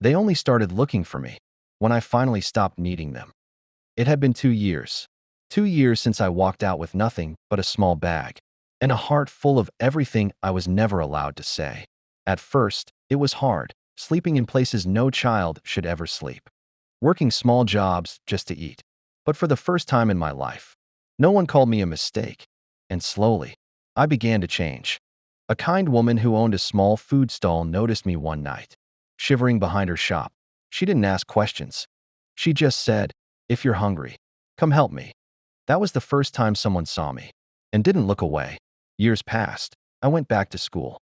They only started looking for me when I finally stopped needing them. It had been 2 years. 2 years since I walked out with nothing but a small bag and a heart full of everything I was never allowed to say. At first, it was hard, sleeping in places no child should ever sleep, working small jobs just to eat. But for the first time in my life, no one called me a mistake, and slowly, I began to change. A kind woman who owned a small food stall noticed me one night, shivering behind her shop. She didn't ask questions. She just said, "If you're hungry, come help me." That was the first time someone saw me and didn't look away. Years passed. I went back to school,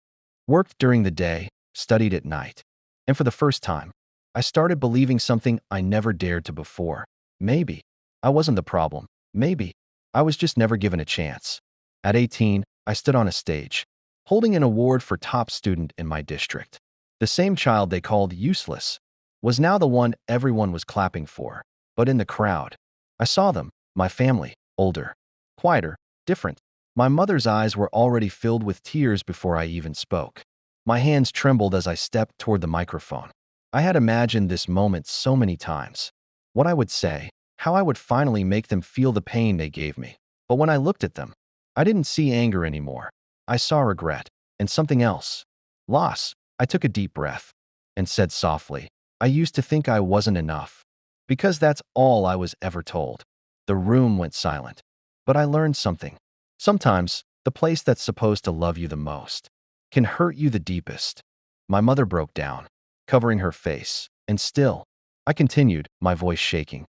worked during the day, studied at night. And for the first time, I started believing something I never dared to before. Maybe I wasn't the problem. Maybe I was just never given a chance. At 18, I stood on a stage, holding an award for top student in my district. The same child they called useless was now the one everyone was clapping for. But in the crowd, I saw them, my family, older, quieter, different. My mother's eyes were already filled with tears before I even spoke. My hands trembled as I stepped toward the microphone. I had imagined this moment so many times. What I would say, how I would finally make them feel the pain they gave me. But when I looked at them, I didn't see anger anymore. I saw regret and something else. Loss. I took a deep breath and said softly, "I used to think I wasn't enough." Because that's all I was ever told. The room went silent. But I learned something. Sometimes, the place that's supposed to love you the most can hurt you the deepest. My mother broke down, covering her face, and still, I continued, my voice shaking.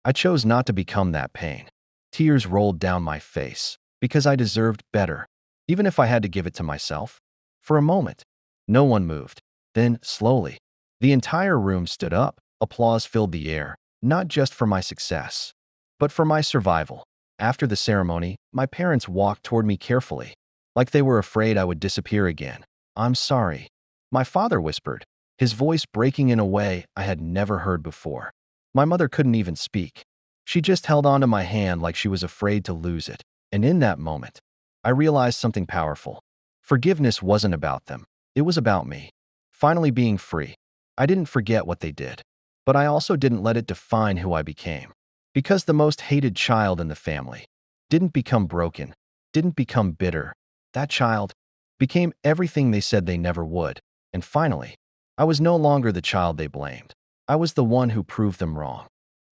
I chose not to become that pain. Tears rolled down my face because I deserved better, even if I had to give it to myself. For a moment, no one moved. Then, slowly, the entire room stood up. Applause filled the air, not just for my success, but for my survival. After the ceremony, my parents walked toward me carefully, like they were afraid I would disappear again. "I'm sorry," my father whispered, his voice breaking in a way I had never heard before. My mother couldn't even speak. She just held onto my hand like she was afraid to lose it. And in that moment, I realized something powerful. Forgiveness wasn't about them. It was about me. Finally being free. I didn't forget what they did, but I also didn't let it define who I became. Because the most hated child in the family didn't become broken, didn't become bitter. That child became everything they said they never would. And finally, I was no longer the child they blamed. I was the one who proved them wrong.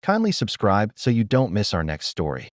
Kindly subscribe so you don't miss our next story.